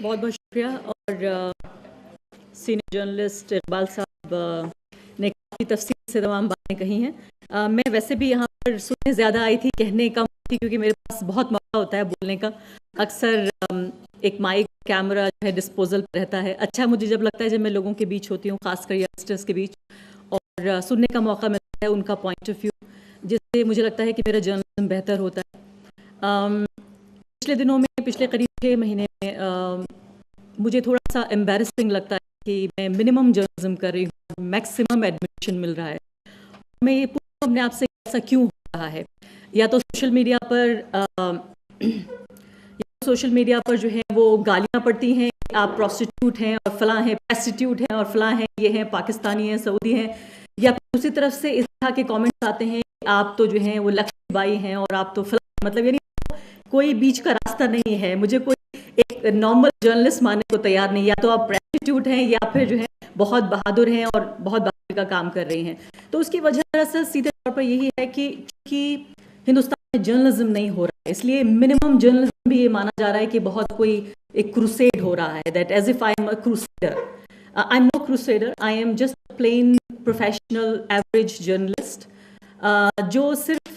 बहुत बहुत शुक्रिया। और सीनियर जर्नलिस्ट इकबाल साहब ने काफ़ी तफसील से तमाम बातें कही हैं। मैं वैसे भी यहाँ पर सुनने ज़्यादा आई थी, कहने कम थी, क्योंकि मेरे पास बहुत मौका होता है बोलने का। अक्सर एक माइक कैमरा जो है डिस्पोजल पर रहता है। अच्छा मुझे जब लगता है जब मैं लोगों के बीच होती हूँ, खासकर यंगस्टर्स के बीच, और सुनने का मौका मिलता है उनका पॉइंट ऑफ व्यू, जिससे मुझे लगता है कि मेरा जर्नलिज्म बेहतर होता है। पिछले दिनों में, पिछले करीब 6 महीने में मुझे थोड़ा सा एम्बैरेसिंग लगता है कि मैं मिनिमम जर्नलिज्म कर रही हूँ, मैक्सिमम एडमिशन मिल रहा है। मैं ये पूछूं अपने आप से ऐसा क्यों हो रहा है। या तो सोशल मीडिया पर जो है वो गालियाँ पड़ती हैं, आप प्रोस्टिट्यूट हैं और फलां हैं, प्रेस्टिट्यूट हैं और फलां हैं, ये हैं, पाकिस्तानी हैं, सऊदी हैं। या फिर दूसरी तरफ से इस तरह के कमेंट्स आते हैं कि आप तो जो हैं वो लक्ष्मीबाई हैं और आप तो फलां, मतलब यानी कोई बीच का रास्ता नहीं है। मुझे कोई एक नॉर्मल जर्नलिस्ट मानने को तैयार नहीं। या तो आप प्रेस्टिट्यूट हैं या फिर जो है बहुत बहादुर हैं और बहुत बहादुरी का काम कर रही हैं। तो उसकी वजह दरअसल सीधे तौर पर यही है कि हिंदुस्तान में जर्नलिज्म नहीं हो रहा है, इसलिए मिनिमम जर्नलिज्म भी ये माना जा रहा है कि बहुत कोई एक क्रूसेड हो रहा है, that as if I am a crusader. I am no crusader, I am just plain professional average journalist, जो सिर्फ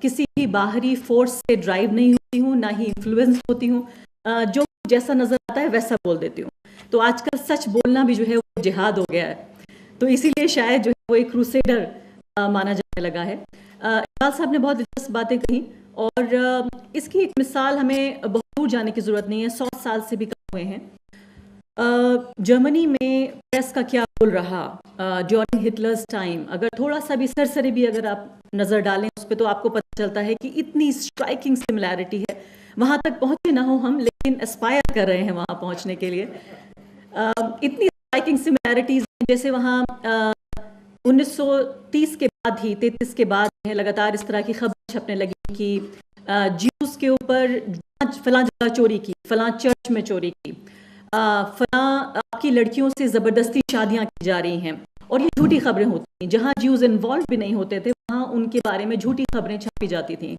किसी भी बाहरी फोर्स से ड्राइव नहीं होती हूँ, ना ही इन्फ्लुएंस होती हूँ। जो जैसा नजर आता है वैसा बोल देती हूँ। तो आजकल सच बोलना भी जो है वो जिहाद हो गया है, तो इसीलिए शायद जो है वो एक क्रूसेडर माना जाने लगा है। इकबाल साहब ने बहुत दिलचस्प बातें कही, और इसकी एक मिसाल हमें बहुत दूर जाने की जरूरत नहीं है, 100 साल से भी कम हुए हैं। जर्मनी में प्रेस का क्या रोल रहा ड्यूरिंग हिटलर्स टाइम, अगर थोड़ा सा भी सरसरी भी अगर आप नज़र डालें उस पर, तो आपको पता चलता है कि इतनी स्ट्राइकिंग सिमिलैरिटी है। वहाँ तक पहुँचे ना हो हम, लेकिन एस्पायर कर रहे हैं वहाँ पहुँचने के लिए। इतनी स्ट्राइकिंग सिमिलैरिटीज जैसे वहाँ 1930 के बाद ही, 33 के बाद लगातार इस तरह की खबर छपने लगी कि ज्यूस के ऊपर फलां जगह चोरी की, फलां चर्च में चोरी की, फलां आपकी लड़कियों से ज़बरदस्ती शादियां की जा रही हैं। और ये झूठी खबरें होती थी, जहां ज्यूज इन्वॉल्व भी नहीं होते थे वहां उनके बारे में झूठी खबरें छपी जाती थी।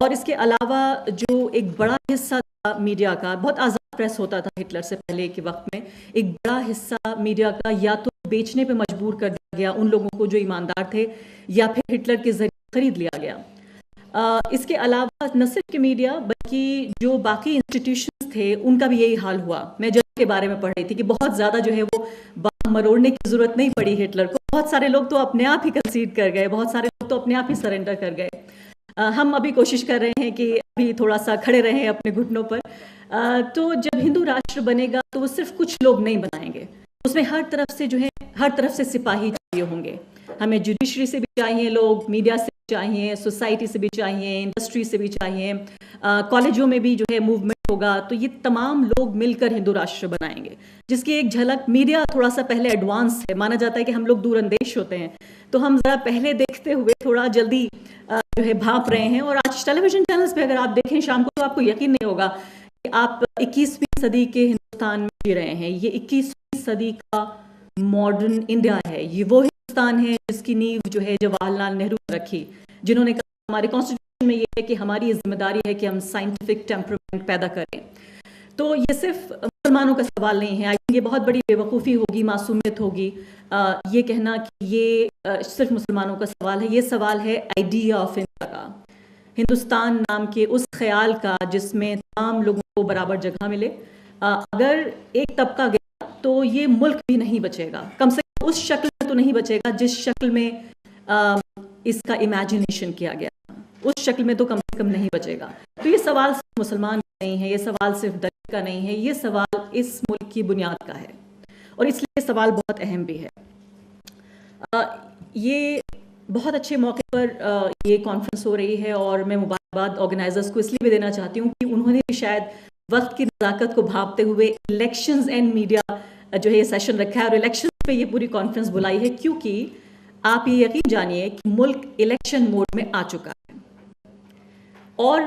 और इसके अलावा जो एक बड़ा हिस्सा था मीडिया का, बहुत आज़ाद प्रेस होता था हिटलर से पहले के वक्त में, एक बड़ा हिस्सा मीडिया का या तो बेचने पे मजबूर कर दिया गया उन लोगों को जो ईमानदार थे, या फिर हिटलर के जरिए खरीद लिया गया। इसके अलावा न सिर्फ कि मीडिया बल्कि जो बाकी इंस्टीट्यूशंस थे उनका भी यही हाल हुआ। मैं जज के बारे में पढ़ रही थी कि बहुत ज़्यादा जो है वो बाह मरोड़ने की ज़रूरत नहीं पड़ी हिटलर को, बहुत सारे लोग तो अपने आप ही कंसीड कर गए, बहुत सारे लोग तो अपने आप ही सरेंडर कर गए। हम अभी कोशिश कर रहे हैं कि अभी थोड़ा सा खड़े रहें अपने घुटनों पर। तो जब हिंदू राष्ट्र बनेगा तो वो सिर्फ कुछ लोग नहीं बनाएंगे, उसमें हर तरफ से जो है, हर तरफ से सिपाही चाहिए होंगे। हमें जुडिशरी से भी चाहिए लोग, मीडिया से भी चाहिए, सोसाइटी से भी चाहिए, इंडस्ट्री से भी चाहिए, कॉलेजों में भी जो है मूवमेंट होगा। तो ये तमाम लोग मिलकर हिंदू राष्ट्र बनाएंगे, जिसकी एक झलक मीडिया थोड़ा सा पहले एडवांस है। माना जाता है कि हम लोग दूरंदेश होते हैं, तो हम ज़रा पहले देखते हुए थोड़ा जल्दी जो है भाप रहे हैं। और आज टेलीविजन चैनल्स पे अगर आप देखें शाम को, तो आपको यकीन नहीं होगा कि आप 21वीं सदी के हिंदुस्तान में जी रहे हैं। ये 21वीं सदी का मॉडर्न इंडिया है, ये वो हिंदुस्तान है जिसकी नींव जो है जवाहरलाल नेहरू ने रखी, जिन्होंने कहा हमारे कॉन्स्टिट्यूशन में ये है कि हमारी जिम्मेदारी है कि हम साइंटिफिक टेम्परामेंट पैदा करें। तो ये सिर्फ मुसलमानों का सवाल नहीं है। आई थिंक ये बहुत बड़ी बेवकूफ़ी होगी, मासूमियत होगी ये कहना कि ये सिर्फ मुसलमानों का सवाल है। ये सवाल है आइडिया ऑफ इंडिया का, हिंदुस्तान नाम के उस ख्याल का जिसमें तमाम लोगों को बराबर जगह मिले। अगर एक तबका गया तो ये मुल्क भी नहीं बचेगा, कम से कम उस शक्ल में तो नहीं बचेगा जिस शक्ल में इसका इमेजिनेशन किया गया, उस शक्ल में तो कम से कम नहीं बचेगा। तो ये सवाल सिर्फ मुसलमान का नहीं है, ये सवाल सिर्फ दलित का नहीं है, ये सवाल इस मुल्क की बुनियाद का है, और इसलिए सवाल बहुत अहम भी है। ये बहुत अच्छे मौके पर ये कॉन्फ्रेंस हो रही है, और मैं मुबारकबाद ऑर्गेनाइजर्स को इसलिए भी देना चाहती हूँ कि उन्होंने भी शायद वक्त की नज़ाकत को भांपते हुए इलेक्शंस एंड मीडिया जो है ये सेशन रखा है, और इलेक्शन पे ये पूरी कॉन्फ्रेंस बुलाई है, क्योंकि आप ये यकीन जानिए कि मुल्क इलेक्शन मोड में आ चुका है। और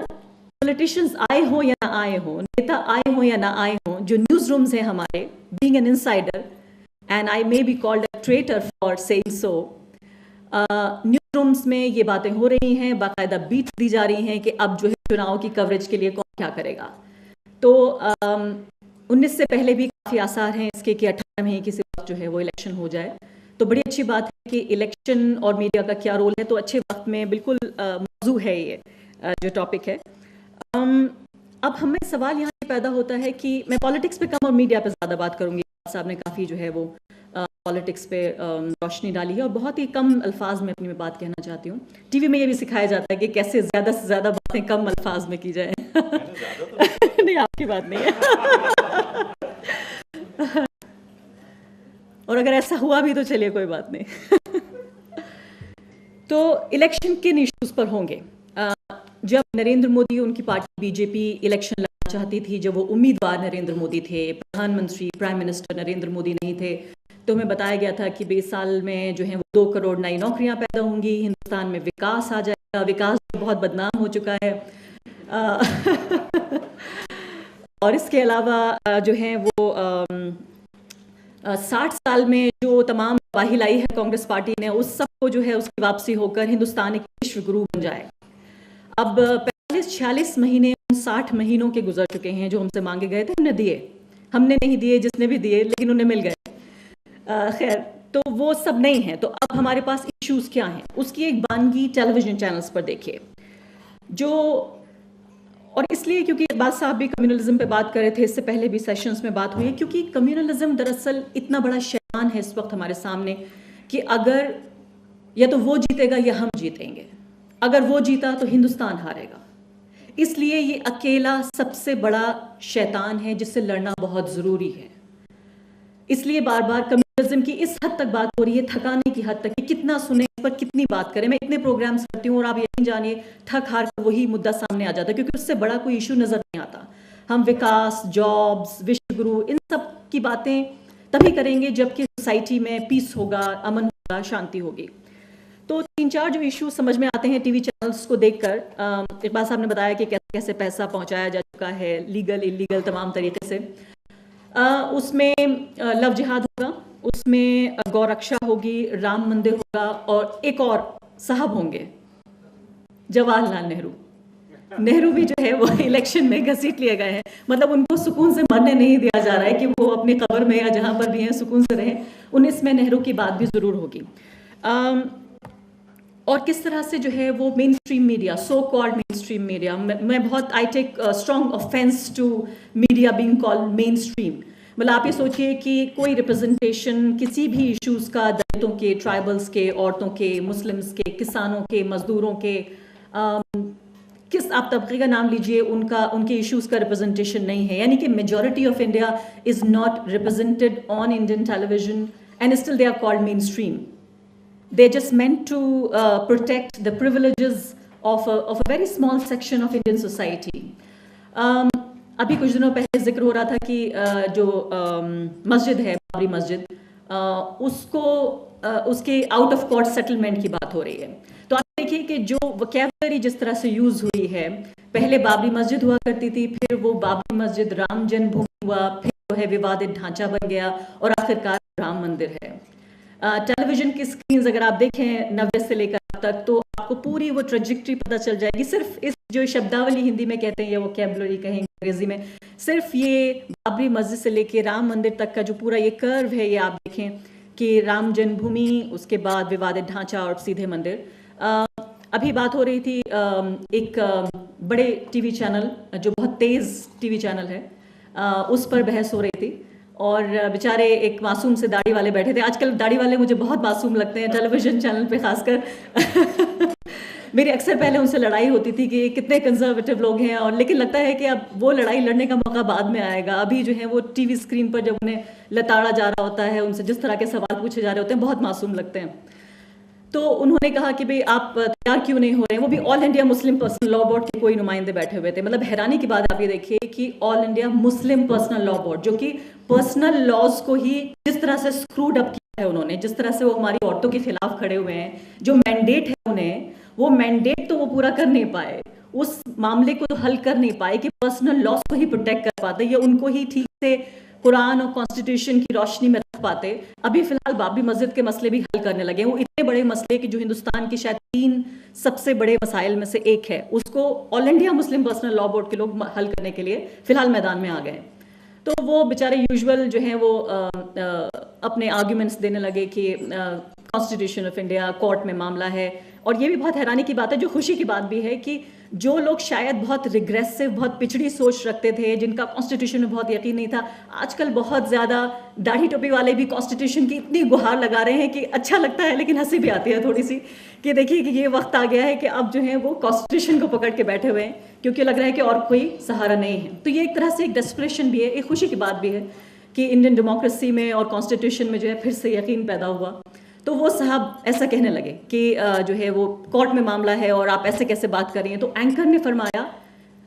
पॉलिटिशियंस आए हो या ना आए हो, नेता आए हो या ना आए हो, जो न्यूज़ रूम्स हैं हमारे, being an insider and I may be called a traitor for saying so, news rooms में ये बातें हो रही हैं, बाकायदा बीट दी जा रही हैं कि अब जो है चुनाव की कवरेज के लिए कौन क्या करेगा। तो 19 से पहले भी काफ़ी आसार हैं इसके कि 18 में ही किसी वक्त जो है वो इलेक्शन हो जाए। तो बड़ी अच्छी बात है कि इलेक्शन और मीडिया का क्या रोल है, तो अच्छे वक्त में बिल्कुल मौजू है ये जो टॉपिक है। अब हमें सवाल यहाँ पैदा होता है कि मैं पॉलिटिक्स पे कम और मीडिया पे ज़्यादा बात करूँगी। साहब ने काफ़ी जो है वो पॉलिटिक्स पे रोशनी डाली है और बहुत ही कम अल्फाज में अपनी बात कहना चाहती हूँ। टीवी में ये भी सिखाया जाता है कि कैसे ज़्यादा से ज़्यादा बातें कम अल्फाज में की जाए। नहीं, आपकी बात नहीं है। और अगर ऐसा हुआ भी तो चलिए कोई बात नहीं। तो इलेक्शन किन इश्यूज पर होंगे? जब नरेंद्र मोदी, उनकी पार्टी बीजेपी इलेक्शन लड़ना चाहती थी, जब वो उम्मीदवार नरेंद्र मोदी थे, प्रधानमंत्री प्राइम मिनिस्टर नरेंद्र मोदी नहीं थे, तो हमें बताया गया था कि 20 साल में जो है वो 2 करोड़ नई नौकरियां पैदा होंगी, हिंदुस्तान में विकास आ जाएगा। विकास बहुत बदनाम हो चुका है। और इसके अलावा जो है वो 60 साल में जो तमाम तबाही लाई है कांग्रेस पार्टी ने, उस सबको जो है उसकी वापसी होकर हिंदुस्तान एक विश्व गुरु बन जाए। अब 45-46 महीने, 60 महीनों के गुजर चुके हैं जो हमसे मांगे गए थे, हमने दिए। हमने नहीं दिए, जिसने भी दिए, लेकिन उन्हें मिल गए। खैर, तो वो सब नहीं है। तो अब हमारे पास इश्यूज क्या हैं, उसकी एक बानगी टेलीविजन चैनल्स पर देखिए। जो और इसलिए क्योंकि इकबाल साहब भी कम्युनलिज्म पे बात कर रहे थे, इससे पहले भी सेशंस में बात हुई है, क्योंकि कम्युनलिज्म दरअसल इतना बड़ा शैतान है इस वक्त हमारे सामने कि अगर या तो वो जीतेगा या हम जीतेंगे। अगर वो जीता तो हिंदुस्तान हारेगा। इसलिए ये अकेला सबसे बड़ा शैतान है जिससे लड़ना बहुत ज़रूरी है। इसलिए बार बार कम्युनलिज्म की इस हद तक बात हो रही है, थकाने की हद तक, कि कितना सुने, इस पर कितनी बात करें। मैं इतने प्रोग्राम्स करती हूँ और आप यकीन जानिए थक हार कर वही मुद्दा सामने आ जाता है, क्योंकि उससे बड़ा कोई इशू नजर नहीं आता। हम विकास, जॉब्स, विश्व गुरु, इन सब की बातें तभी करेंगे जबकि सोसाइटी में पीस होगा, अमन होगा, शांति होगी। तो 3-4 जो इशू समझ में आते हैं टीवी चैनल्स को देखकर। इकबाल साहब ने बताया कि कैसे कैसे पैसा पहुंचाया जा चुका है, लीगल इलीगल तमाम तरीके से। उसमें लव जिहाद होगा, उसमें गौरक्षा होगी, राम मंदिर होगा, और एक और साहब होंगे, जवाहरलाल नेहरू। नेहरू भी जो है वो इलेक्शन में घसीट लिए गए हैं। मतलब उनको सुकून से मरने नहीं दिया जा रहा है कि वो अपनी कब्र में या जहां पर भी हैं सुकून से रहें। 19 में नेहरू की बात भी जरूर होगी। और किस तरह से जो है वो mainstream media, so called mainstream media, मैं बहुत I take strong offence to media being called mainstream. मतलब आप ये सोचिए कि कोई रिप्रेजेंटेशन किसी भी इश्यूज का, दलितों के, ट्राइबल्स के, औरतों के, मुस्लिम्स के, किसानों के, मजदूरों के, किस आप तबके का नाम लीजिए, उनके इश्यूज का रिप्रेजेंटेशन नहीं है। यानी कि majority of India is not represented on Indian television and still they are called mainstream. They're just meant to protect the privileges of a very small section of Indian society. अभी कुछ दिनों पहले जिक्र हो रहा था कि जो मस्जिद है, बाबरी मस्जिद, उसको उसके आउट ऑफ कोर्ट सेटलमेंट की बात हो रही है। तो आप देखिए कि जो वोकैबुलरी जिस तरह से यूज हुई है, पहले बाबरी मस्जिद हुआ करती थी, फिर वो बाबरी मस्जिद राम जन्मभूमि हुआ, फिर जो है विवादित ढांचा बन गया, और आखिरकार राम मंदिर है। टेलीविजन की स्क्रीन्स अगर आप देखें 90 से लेकर अब तक, तो आपको पूरी वो ट्रेजेक्ट्री पता चल जाएगी। सिर्फ इस जो शब्दावली हिंदी में कहते हैं या वोकैबुलरी कहेंगे अंग्रेजी में, सिर्फ ये बाबरी मस्जिद से लेके राम मंदिर तक का जो पूरा ये कर्व है, ये आप देखें कि राम जन्मभूमि, उसके बाद विवादित ढांचा और सीधे मंदिर। अभी बात हो रही थी एक बड़े टीवी चैनल, जो बहुत तेज टीवी चैनल है, उस पर बहस हो रही थी, और बेचारे एक मासूम से दाढ़ी वाले बैठे थे। आजकल दाढ़ी वाले मुझे बहुत मासूम लगते हैं टेलीविजन चैनल पे खासकर। मेरी अक्सर पहले उनसे लड़ाई होती थी कि कितने कंजर्वेटिव लोग हैं, और लेकिन लगता है कि अब वो लड़ाई लड़ने का मौका बाद में आएगा। अभी जो है वो टीवी स्क्रीन पर जब उन्हें लताड़ा जा रहा होता है, उनसे जिस तरह के सवाल पूछे जा रहे होते हैं, बहुत मासूम लगते हैं। तो उन्होंने कहा कि भाई आप तैयार क्यों नहीं हो रहे हैं। वो भी all India Muslim personal law board के कोई नुमाइंदे बैठे हुए थे। मतलब हैरानी की बात आप ये देखिए कि all India Muslim personal law board, जो कि पर्सनल लॉज को ही जिस तरह से स्क्रूड अप किया है उन्होंने, जिस तरह से वो हमारी औरतों के खिलाफ खड़े हुए हैं, जो मैंडेट है उन्हें, वो मैंडेट तो वो पूरा कर नहीं पाए, उस मामले को तो हल कर नहीं पाए कि पर्सनल लॉज को ही प्रोटेक्ट कर पाते, या उनको ही ठीक से कुरान और कॉन्स्टिट्यूशन की रोशनी में रख पाते। अभी फिलहाल बाबरी मस्जिद के मसले भी हल करने लगे। वो इतने बड़े मसले कि जो हिंदुस्तान की शायद 3 सबसे बड़े मसाइल में से एक है, उसको all India Muslim personal law board के लोग हल करने के लिए फिलहाल मैदान में आ गए। तो वो बेचारे यूजुअल जो हैं वो अपने आर्ग्यूमेंट्स देने लगे कि कॉन्स्टिट्यूशन ऑफ इंडिया कोर्ट में मामला है। और ये भी बहुत हैरानी की बात है, जो खुशी की बात भी है, कि जो लोग शायद बहुत रिग्रेसिव, बहुत पिछड़ी सोच रखते थे, जिनका कॉन्स्टिट्यूशन में बहुत यकीन नहीं था, आजकल बहुत ज़्यादा दाढ़ी टोपी वाले भी कॉन्स्टिट्यूशन की इतनी गुहार लगा रहे हैं कि अच्छा लगता है, लेकिन हंसी भी आती है थोड़ी सी कि देखिए कि ये वक्त आ गया है कि अब जो है वो कॉन्स्टिट्यूशन को पकड़ के बैठे हुए हैं, क्योंकि लग रहा है कि और कोई सहारा नहीं है। तो ये एक तरह से एक डेस्परेशन भी है, एक खुशी की बात भी है कि इंडियन डेमोक्रेसी में और कॉन्स्टिट्यूशन में जो है फिर से यकीन पैदा हुआ। तो वो साहब ऐसा कहने लगे कि जो है वो कोर्ट में मामला है और आप ऐसे कैसे बात कर रही हैं। तो एंकर ने फरमाया,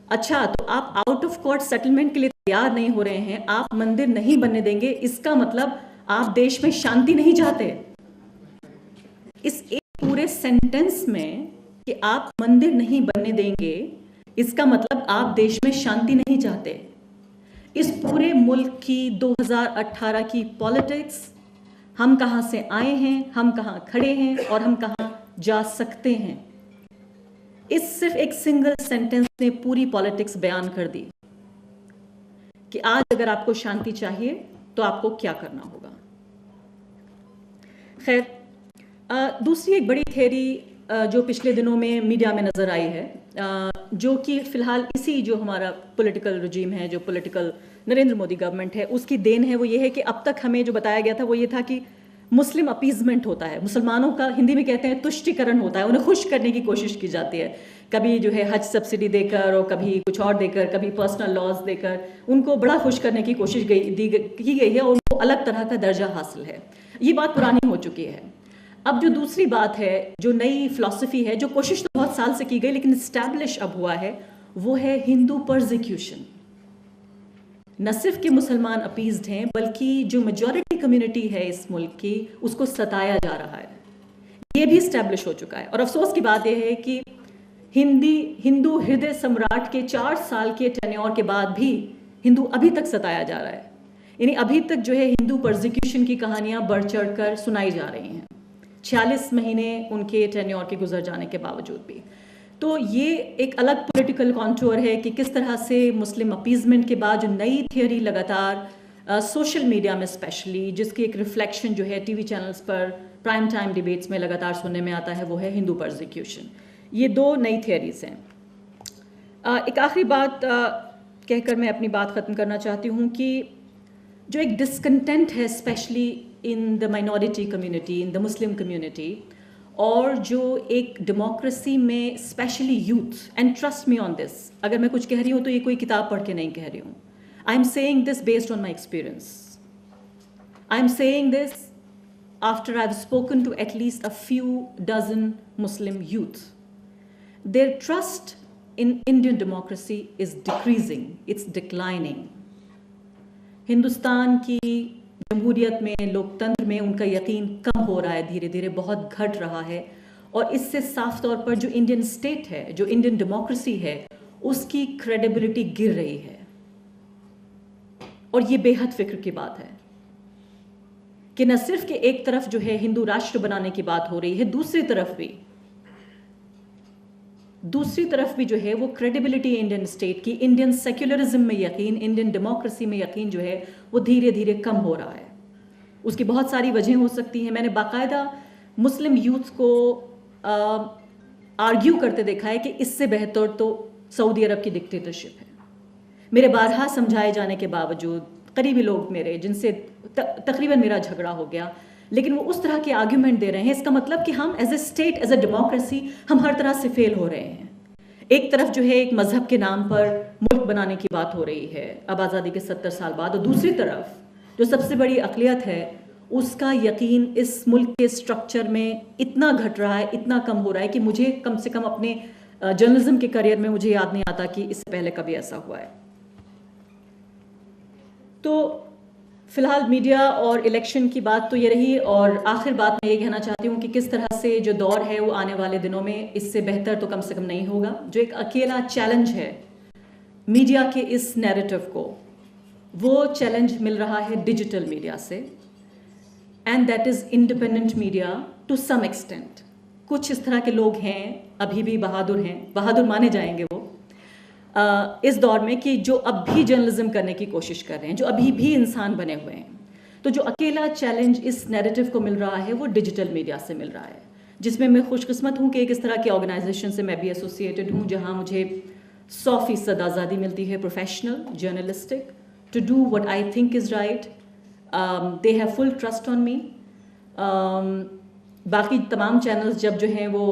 अच्छा तो आप आउट ऑफ कोर्ट सेटलमेंट के लिए तैयार नहीं हो रहे हैं, आप मंदिर नहीं बनने देंगे, इसका मतलब आप देश में शांति नहीं चाहते। इस एक पूरे सेंटेंस में कि आप मंदिर नहीं बनने देंगे, इसका मतलब आप देश में शांति नहीं चाहते। इस पूरे मुल्क की 2018 की पॉलिटिक्स, हम कहां से आए हैं, हम कहां खड़े हैं और हम कहां जा सकते हैं, इस सिर्फ एक सिंगल सेंटेंस ने पूरी पॉलिटिक्स बयान कर दी कि आज अगर आपको शांति चाहिए तो आपको क्या करना होगा। खैर, दूसरी एक बड़ी थ्योरी जो पिछले दिनों में मीडिया में नज़र आई है, जो कि फ़िलहाल इसी जो हमारा पॉलिटिकल रजीम है, जो पॉलिटिकल नरेंद्र मोदी गवर्नमेंट है, उसकी देन है, वो ये है कि अब तक हमें जो बताया गया था वो ये था कि मुस्लिम अपीजमेंट होता है, मुसलमानों का हिंदी में कहते हैं तुष्टिकरण होता है, उन्हें खुश करने की कोशिश की जाती है, कभी जो है हज सब्सिडी देकर और कभी कुछ और देकर, कभी पर्सनल लॉज देकर उनको बड़ा खुश करने की कोशिश की गई है और उनको अलग तरह का दर्जा हासिल है। ये बात पुरानी हो चुकी है। अब जो दूसरी बात है, जो नई फिलॉसफी है, जो कोशिश तो बहुत साल से की गई लेकिन इस्टेब्लिश अब हुआ है, वो है हिंदू परसिक्यूशन। न सिर्फ कि मुसलमान अपीज्ड हैं, बल्कि जो मेजॉरिटी कम्युनिटी है इस मुल्क की, उसको सताया जा रहा है। ये भी इस्टेब्लिश हो चुका है। और अफसोस की बात यह है कि हिंदू हृदय सम्राट के 4 साल के टेन्योर के बाद भी हिंदू अभी तक सताया जा रहा है। यानी अभी तक जो है हिंदू परसिक्यूशन की कहानियां बढ़ चढ़ कर सुनाई जा रही हैं, 46 महीने उनके टेन्योर के गुजर जाने के बावजूद भी। तो ये एक अलग पॉलिटिकल कॉन्टूर है कि किस तरह से मुस्लिम अपीजमेंट के बाद जो नई थियोरी लगातार सोशल मीडिया में स्पेशली, जिसकी एक रिफ्लेक्शन जो है टीवी चैनल्स पर प्राइम टाइम डिबेट्स में लगातार सुनने में आता है, वो है हिंदू परसिक्यूशन। ये 2 नई थियोरीज हैं। एक आखिरी बात कहकर मैं अपनी बात ख़त्म करना चाहती हूँ कि जो एक डिसकंटेंट है specially in the minority community, in the Muslim community, और जो एक डेमोक्रेसी में specially youth, and trust me on this, अगर मैं कुछ कह रही हूँ तो ये कोई किताब पढ़ के नहीं कह रही हूँ, I am saying this based on my experience, I am saying this after I've spoken to at least a few dozen Muslim youth. Their trust in Indian democracy is decreasing, it's declining. Hindustan की जमहूरियत में, लोकतंत्र में उनका यकीन कम हो रहा है, धीरे धीरे बहुत घट रहा है। और इससे साफ तौर पर जो इंडियन स्टेट है, जो इंडियन डेमोक्रेसी है, उसकी क्रेडिबिलिटी गिर रही है। और ये बेहद फिक्र की बात है कि न सिर्फ कि एक तरफ जो है हिंदू राष्ट्र बनाने की बात हो रही है, दूसरी तरफ भी जो है वो क्रेडिबिलिटी इंडियन स्टेट की, इंडियन सेक्युलरिज्म में यकीन, इंडियन डेमोक्रेसी में यकीन जो है वो धीरे धीरे कम हो रहा है। उसकी बहुत सारी वजह हो सकती हैं। मैंने बाकायदा मुस्लिम यूथ को आर्ग्यू करते देखा है कि इससे बेहतर तो सऊदी अरब की डिक्टेटरशिप है। मेरे बारहा समझाए जाने के बावजूद करीबी लोग मेरे, जिनसे तकरीबन मेरा झगड़ा हो गया, लेकिन वो उस तरह के आर्ग्यूमेंट दे रहे हैं, इसका मतलब कि हम as a state, as a democracy, हम हर तरह से फेल हो रहे हैं। एक तरफ जो है एक मजहब के नाम पर मुल्क बनाने की बात हो रही है अब आज़ादी के 70 साल बाद, और दूसरी तरफ जो सबसे बड़ी अक़लियत है, उसका यकीन इस मुल्क के स्ट्रक्चर में इतना घट रहा है, इतना कम हो रहा है कि मुझे कम से कम अपने जर्नलिज्म के करियर में मुझे याद नहीं आता कि इससे पहले कभी ऐसा हुआ है। तो फिलहाल मीडिया और इलेक्शन की बात तो ये रही, और आखिर बात मैं ये कहना चाहती हूँ कि किस तरह से जो दौर है वो आने वाले दिनों में इससे बेहतर तो कम से कम नहीं होगा। जो एक अकेला चैलेंज है मीडिया के इस नैरेटिव को, वो चैलेंज मिल रहा है डिजिटल मीडिया से, and that is independent media to some extent. कुछ इस तरह के लोग हैं, अभी भी बहादुर हैं, बहादुर माने जाएंगे वो, इस दौर में कि जो अब भी जर्नलिज्म करने की कोशिश कर रहे हैं, जो अभी भी इंसान बने हुए हैं। तो जो अकेला चैलेंज इस नैरेटिव को मिल रहा है वो डिजिटल मीडिया से मिल रहा है, जिसमें मैं खुशकिस्मत हूँ कि एक इस तरह की ऑर्गेनाइजेशन से मैं भी एसोसिएटेड हूँ जहाँ मुझे 100% आज़ादी मिलती है, professional, journalistic, to do what I think is right. They have full trust on me. बाकी तमाम चैनल्स जब जो हैं वो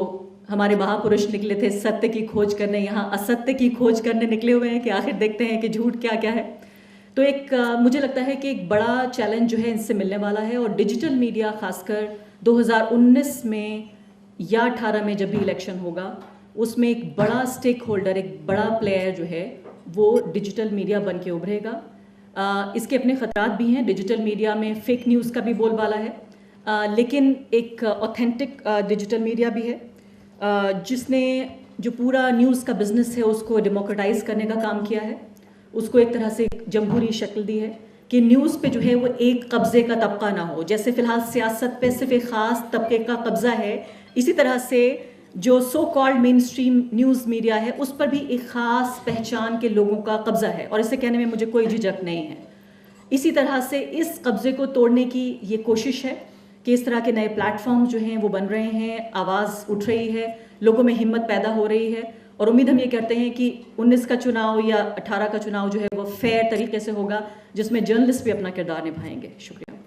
हमारे महापुरुष निकले थे सत्य की खोज करने, यहाँ असत्य की खोज करने निकले हुए हैं कि आखिर देखते हैं कि झूठ क्या क्या है। तो एक मुझे लगता है कि एक बड़ा चैलेंज जो है इनसे मिलने वाला है, और डिजिटल मीडिया खासकर 2019 में या 18 में जब भी इलेक्शन होगा उसमें एक बड़ा स्टेक होल्डर, एक बड़ा प्लेयर जो है वो डिजिटल मीडिया बन के उभरेगा। इसके अपने ख़तरात भी हैं। डिजिटल मीडिया में फेक न्यूज़ का भी बोलबाला है, लेकिन एक ऑथेंटिक डिजिटल मीडिया भी है जिसने जो पूरा न्यूज़ का बिज़नेस है उसको डेमोक्रेटाइज़ करने का काम किया है, उसको एक तरह से जमहूरी शक्ल दी है कि न्यूज़ पे जो है वो एक कब्ज़े का तबका ना हो। जैसे फ़िलहाल सियासत पे सिर्फ एक ख़ास तबके का कब्ज़ा है, इसी तरह से जो सो called main stream news media है उस पर भी एक ख़ास पहचान के लोगों का कब्ज़ा है, और इसे कहने में मुझे कोई झिझक नहीं है। इसी तरह से इस कब्ज़े को तोड़ने की ये कोशिश है कि इस तरह के नए प्लेटफॉर्म जो हैं वो बन रहे हैं, आवाज़ उठ रही है, लोगों में हिम्मत पैदा हो रही है, और उम्मीद हम ये करते हैं कि 19 का चुनाव या 18 का चुनाव जो है वो फेयर तरीके से होगा जिसमें जर्नलिस्ट भी अपना किरदार निभाएंगे। शुक्रिया।